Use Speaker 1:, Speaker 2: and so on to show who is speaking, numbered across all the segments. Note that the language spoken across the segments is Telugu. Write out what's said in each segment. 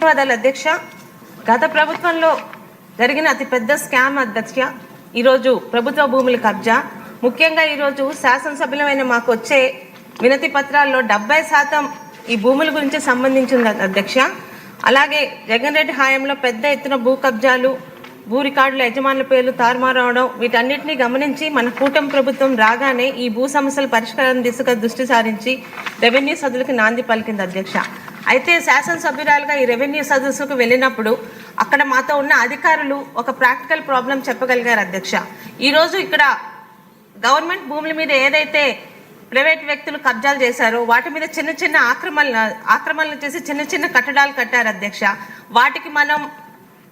Speaker 1: ధన్యవాదాలు అధ్యక్ష. గత ప్రభుత్వంలో జరిగిన అతిపెద్ద స్కామ్ అధ్యక్ష ఈరోజు ప్రభుత్వ భూముల కబ్జా. ముఖ్యంగా ఈరోజు శాసనసభ్యులమైన మాకు వచ్చే వినతి పత్రాల్లో 70% ఈ భూముల గురించి సంబంధించింది అధ్యక్ష. అలాగే జగన్ రెడ్డి హయాంలో పెద్ద ఎత్తున భూ కబ్జాలు, భూ రికార్డుల యజమానుల పేర్లు తారుమారవడం, వీటన్నిటిని గమనించి మన కూటమి ప్రభుత్వం రాగానే ఈ భూ సమస్యల పరిష్కారం దిశగా దృష్టి సారించి రెవెన్యూ సదులకు నాంది పలికింది అధ్యక్ష. అయితే శాసనసభ్యురాలుగా ఈ రెవెన్యూ సదస్సుకు వెళ్ళినప్పుడు అక్కడ మాతో ఉన్న అధికారులు ఒక ప్రాక్టికల్ ప్రాబ్లం చెప్పగలిగారు అధ్యక్ష. ఈరోజు ఇక్కడ గవర్నమెంట్ భూముల మీద ఏదైతే ప్రైవేట్ వ్యక్తులు కబ్జాలు చేశారో వాటి మీద చిన్న చిన్న ఆక్రమణలు చేసి చిన్న చిన్న కట్టడాలు కట్టారు అధ్యక్ష. వాటికి మనం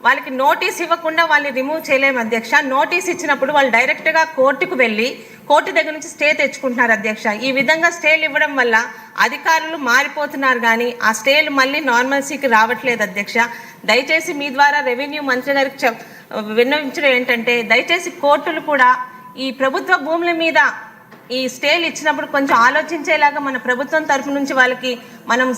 Speaker 1: వాళ్ళకి నోటీస్ ఇవ్వకుండా వాళ్ళని రిమూవ్ చేయలేము అధ్యక్ష. నోటీస్ ఇచ్చినప్పుడు వాళ్ళు డైరెక్ట్గా కోర్టుకు వెళ్ళి కోర్టు దగ్గర నుంచి స్టే తెచ్చుకుంటున్నారు అధ్యక్ష. ఈ విధంగా స్టేలు ఇవ్వడం వల్ల అధికారులు మారిపోతున్నారు కానీ ఆ స్టేలు మళ్ళీ నార్మల్సీకి రావట్లేదు అధ్యక్ష. దయచేసి మీ ద్వారా రెవెన్యూ మంత్రి గారికి విన్నవించడం ఏంటంటే, దయచేసి కోర్టులు కూడా ఈ ప్రభుత్వ భూముల మీద ఈ స్టేలు ఇచ్చినప్పుడు కొంచెం ఆలోచించేలాగా మన ప్రభుత్వం తరఫు నుంచి వాళ్ళకి మనం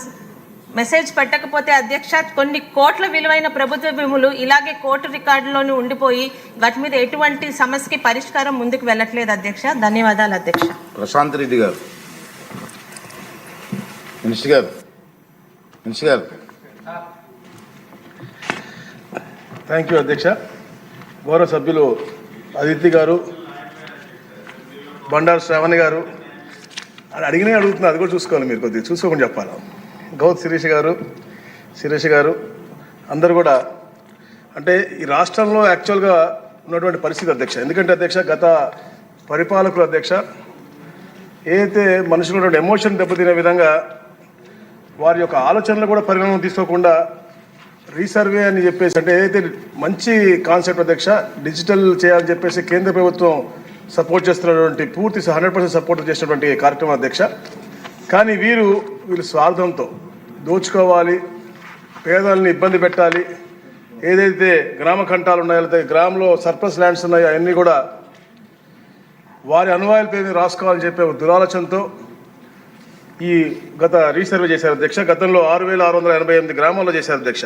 Speaker 1: మెసేజ్ పెట్టకపోతే అధ్యక్ష, కొన్ని కోట్ల విలువైన ప్రభుత్వ భూములు ఇలాగే కోర్టు రికార్డులోనే ఉండిపోయి వాటి మీద ఎటువంటి సమస్యకి పరిష్కారం ముందుకు వెళ్ళట్లేదు అధ్యక్ష. ధన్యవాదాలు అధ్యక్ష.
Speaker 2: ప్రశాంత్ రెడ్డి గారు. మినిస్టర్ గారు.
Speaker 3: థ్యాంక్ యూ అధ్యక్ష. గౌరవ సభ్యులు అదితి గారు, బండారు శ్రావణి గారు అని అడిగినే అడుగుతున్నారు. అది కూడా చూసుకోవాలి, మీరు కొద్దిగా చూసుకోకుండా చెప్పాలి. గౌత్ శిరీష్ గారు అందరు కూడా అంటే ఈ రాష్ట్రంలో యాక్చువల్గా ఉన్నటువంటి పరిస్థితి అధ్యక్ష. ఎందుకంటే అధ్యక్ష, గత పరిపాలకులు అధ్యక్ష ఏదైతే మనుషులు ఉన్నటువంటి ఎమోషన్ దెబ్బతినే విధంగా వారి యొక్క ఆలోచనలు కూడా పరిగణన తీసుకోకుండా రీసర్వే అని చెప్పేసి, అంటే ఏదైతే మంచి కాన్సెప్ట్ అధ్యక్ష, డిజిటల్ చేయాలని చెప్పేసి కేంద్ర ప్రభుత్వం సపోర్ట్ చేస్తున్నటువంటి పూర్తి 100% సపోర్ట్ చేసినటువంటి కార్యక్రమం అధ్యక్ష. కానీ వీళ్ళు స్వార్థంతో దోచుకోవాలి, పేదల్ని ఇబ్బంది పెట్టాలి, ఏదైతే గ్రామ కంఠాలు ఉన్నాయో లేకపోతే గ్రామంలో సర్ప్లస్ ల్యాండ్స్ ఉన్నాయో అవన్నీ కూడా వారి అనువాయిల పేరు రాసుకోవాలని చెప్పే దురాలోచనతో ఈ గత రీసర్వే చేశారు అధ్యక్ష. గతంలో 6,688 గ్రామాల్లో చేశారు అధ్యక్ష.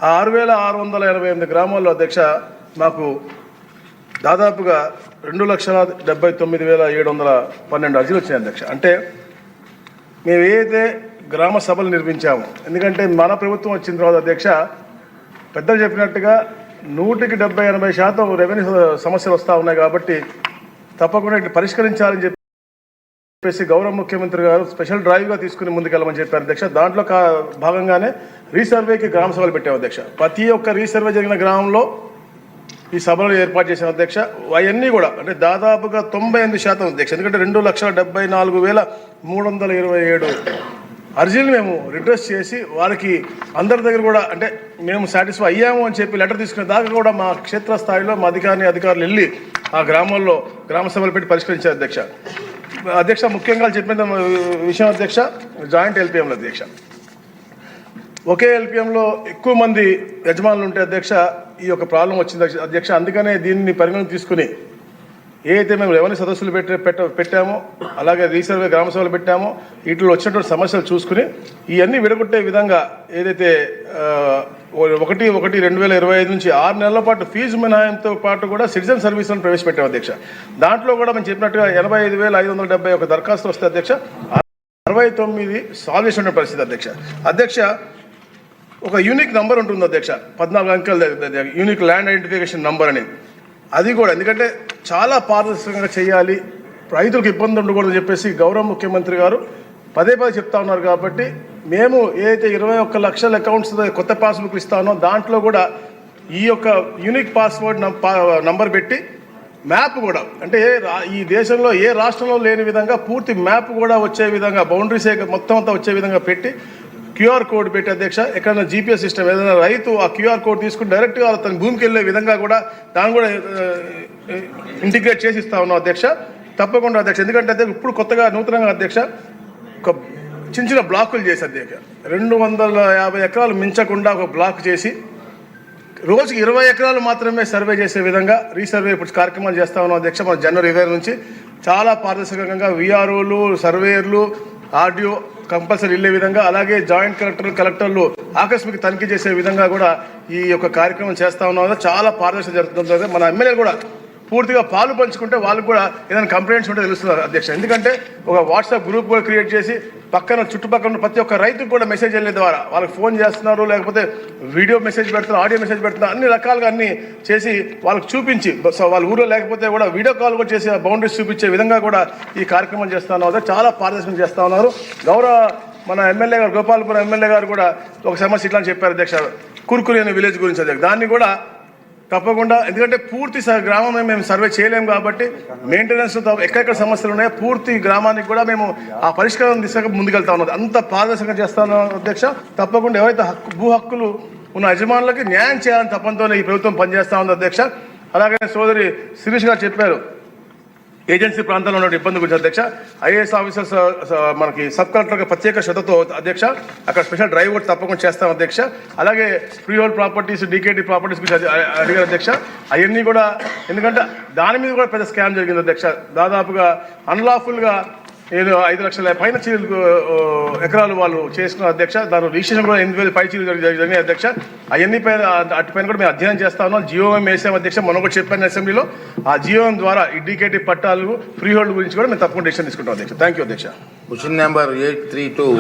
Speaker 3: ఆ 6,688 గ్రామాల్లో అధ్యక్ష మాకు దాదాపుగా 2,79,712 అర్జీలు వచ్చినాయి అధ్యక్ష. అంటే మేము ఏదైతే గ్రామ సభలు నిర్మించాము, ఎందుకంటే మన ప్రభుత్వం వచ్చిన తర్వాత అధ్యక్ష పెద్దలు చెప్పినట్టుగా 100-80% రెవెన్యూ సమస్యలు వస్తూ ఉన్నాయి కాబట్టి తప్పకుండా ఇటు పరిష్కరించాలని చెప్పేసి గౌరవ ముఖ్యమంత్రి గారు స్పెషల్ డ్రైవ్గా తీసుకుని ముందుకెళ్ళమని చెప్పారు అధ్యక్ష. దాంట్లో భాగంగానే రీసర్వేకి గ్రామ సభలు పెట్టాము అధ్యక్ష. ప్రతి ఒక్క రీసర్వే జరిగిన గ్రామంలో ఈ సభలు ఏర్పాటు చేసిన అధ్యక్ష. అవన్నీ కూడా అంటే దాదాపుగా 98% అధ్యక్ష. ఎందుకంటే 2,74,327 అర్జీలు మేము రిడ్రెస్ చేసి వారికి అందరి దగ్గర కూడా అంటే మేము సాటిస్ఫై అయ్యాము అని చెప్పి లెటర్ తీసుకునే దాకా కూడా మా క్షేత్రస్థాయిలో మా అధికారులు వెళ్ళి ఆ గ్రామాల్లో గ్రామ సభలు పెట్టి పరిష్కరించారు అధ్యక్ష. ముఖ్యంగా చెప్పిన విషయం అధ్యక్ష, జాయింట్ ఎల్పిఎంలో అధ్యక్ష ఒకే ఎల్పిఎంలో ఎక్కువ మంది యజమానులు ఉంటే అధ్యక్ష ఈ యొక్క ప్రాబ్లం వచ్చింది అధ్యక్ష. అందుకనే దీన్ని పరిగణన తీసుకుని ఏదైతే మేము రెవెన్యూ సదస్సులు పెట్టామో అలాగే రీసర్వే గ్రామ సభలు పెట్టామో వీటిలో వచ్చినటువంటి సమస్యలు చూసుకుని ఇవన్నీ విడగొట్టే విధంగా ఏదైతే 1/1/2025 నుంచి 6 నెలల పాటు ఫీజు మినహాయింపుతో పాటు కూడా సిటిజన్ సర్వీసులను ప్రవేశపెట్టాం అధ్యక్ష. దాంట్లో కూడా మేము చెప్పినట్టుగా 85,571 దరఖాస్తులు వస్తే అధ్యక్ష 69 సాల్వ్ చేసిన పరిస్థితి అధ్యక్ష. ఒక యూనిక్ నంబర్ ఉంటుంది అధ్యక్ష, 14 అంకెల యూనిక్ ల్యాండ్ ఐడెంటిఫికేషన్ నంబర్ అని. అది కూడా ఎందుకంటే చాలా పారదర్శకంగా చేయాలి, రైతులకు ఇబ్బంది ఉండకూడదని చెప్పేసి గౌరవ ముఖ్యమంత్రి గారు పదే చెప్తా ఉన్నారు. కాబట్టి మేము ఏదైతే 21 లక్షల అకౌంట్స్ కొత్త పాస్బుక్లు ఇస్తానో దాంట్లో కూడా ఈ యొక్క యూనిక్ పాస్వర్డ్ నంబర్ పెట్టి మ్యాప్ కూడా అంటే ఈ దేశంలో ఏ రాష్ట్రంలో లేని విధంగా పూర్తి మ్యాప్ కూడా వచ్చే విధంగా బౌండరీస్ మొత్తం అంతా వచ్చే విధంగా పెట్టి క్యూఆర్ కోడ్ పెట్టి అధ్యక్ష, ఎక్కడైనా జీపీఎస్ సిస్టమ్ ఏదైనా రైతు ఆ క్యూఆర్ కోడ్ తీసుకుని డైరెక్ట్గా తన భూమికి వెళ్ళే విధంగా కూడా దాన్ని కూడా ఇంటిగ్రేట్ చేసి ఇస్తా ఉన్నాం అధ్యక్ష. తప్పకుండా అధ్యక్ష, ఎందుకంటే ఇప్పుడు కొత్తగా నూతనంగా అధ్యక్ష ఒక చిన్న బ్లాకులు చేసి అధ్యక్ష 250 ఎకరాలు మించకుండా ఒక బ్లాక్ చేసి రోజుకి 20 ఎకరాలు మాత్రమే సర్వే చేసే విధంగా రీసర్వే ఇప్పుడు కార్యక్రమాలు చేస్తా ఉన్నాం అధ్యక్ష. మన జనవరి 20 నుంచి చాలా పారదర్శకంగా విఆర్ఓలు, సర్వేయర్లు, ఆర్డీఓ కంపల్సరీ వెళ్ళే విధంగా, అలాగే జాయింట్ కలెక్టర్లు ఆకస్మిక తనిఖీ చేసే విధంగా కూడా ఈ యొక్క కార్యక్రమం చేస్తా ఉన్నాం. చాలా పారదర్శక జరుగుతుంది. మన ఎమ్మెల్యేలు కూడా పూర్తిగా పాలు పంచుకుంటే వాళ్ళకు కూడా ఏదైనా కంప్లైంట్స్ ఉంటే తెలుస్తున్నారు అధ్యక్ష. ఎందుకంటే ఒక వాట్సాప్ గ్రూప్ కూడా క్రియేట్ చేసి పక్కన చుట్టుపక్కల ఉన్న ప్రతి ఒక్క రైతుకు కూడా మెసేజ్ వెళ్ళే ద్వారా వాళ్ళకి ఫోన్ చేస్తున్నారు, లేకపోతే వీడియో మెసేజ్ పెడుతున్నారు, ఆడియో మెసేజ్ పెడుతున్నారు, అన్ని రకాలుగా అన్ని చేసి వాళ్ళకి చూపించి వాళ్ళ ఊళ్ళో లేకపోతే కూడా వీడియో కాల్ కూడా చేసి బౌండరీస్ చూపించే విధంగా కూడా ఈ కార్యక్రమం చేస్తా ఉన్నారు. చాలా పారదర్శకం చేస్తా ఉన్నారు. గౌరవ మన ఎమ్మెల్యే గారు, గోపాలపురం ఎమ్మెల్యే గారు కూడా ఒక సమస్య ఇట్లా చెప్పారు అధ్యక్ష, కుర్కురి అనే విలేజ్ గురించి అధ్యక్ష. దాన్ని కూడా తప్పకుండా, ఎందుకంటే పూర్తి గ్రామం మేము సర్వే చేయలేము కాబట్టి మెయింటెనెన్స్ ఎక్కడెక్కడ సమస్యలు ఉన్నాయో పూర్తి గ్రామానికి కూడా మేము ఆ పరిష్కారం దిశగా ముందుకెళ్తా ఉన్నది. అంత పారదర్శకంగా చేస్తాను అధ్యక్ష. తప్పకుండా ఎవరైతే భూ హక్కులు ఉన్న యజమానులకి న్యాయం చేయాలని తప్పంతోనే ఈ ప్రభుత్వం పనిచేస్తా ఉంది అధ్యక్ష. అలాగే సోదరి శిరీష్ గారు చెప్పారు ఏజెన్సీ ప్రాంతంలో ఉన్న ఇబ్బంది గురించి అధ్యక్ష. ఐఏఎస్ ఆఫీసర్స్ మనకి సబ్ కలెక్టర్ ప్రత్యేక శ్రద్ధతో అధ్యక్ష అక్కడ స్పెషల్ డ్రైవ్ కూడా తప్పకుండా చేస్తాం అధ్యక్ష. అలాగే free hold properties, DKT properties గురించి అడిగారు అధ్యక్ష. అవన్నీ కూడా, ఎందుకంటే దాని మీద కూడా పెద్ద స్కామ్ జరిగింది అధ్యక్ష. దాదాపుగా అన్లాఫుల్గా 5 లక్షల పైన ఎకరాలు వాళ్ళు చేసుకున్నారు అధ్యక్ష. దాని రిజిస్ట్రేషన్ కూడా 8,000 పై చీలు జరిగినాయి అధ్యక్ష. అవన్నీ పైన అటుపైన కూడా మేము అధ్యయనం చేస్తా ఉన్నాం. జియోఎం వేసాం అధ్యక్ష, మొన్న కూడా చెప్పాను అసెంబ్లీలో. ఆ జియోఎం ద్వారా ఈ డీకేటీ పట్టాలు, ఫ్రీ హోల్డ్ గురించి కూడా మేము తప్పకుండా డిసిషన్ తీసుకుంటాం అధ్యక్ష. థ్యాంక్ యూ అధ్యక్ష.
Speaker 2: Question number 832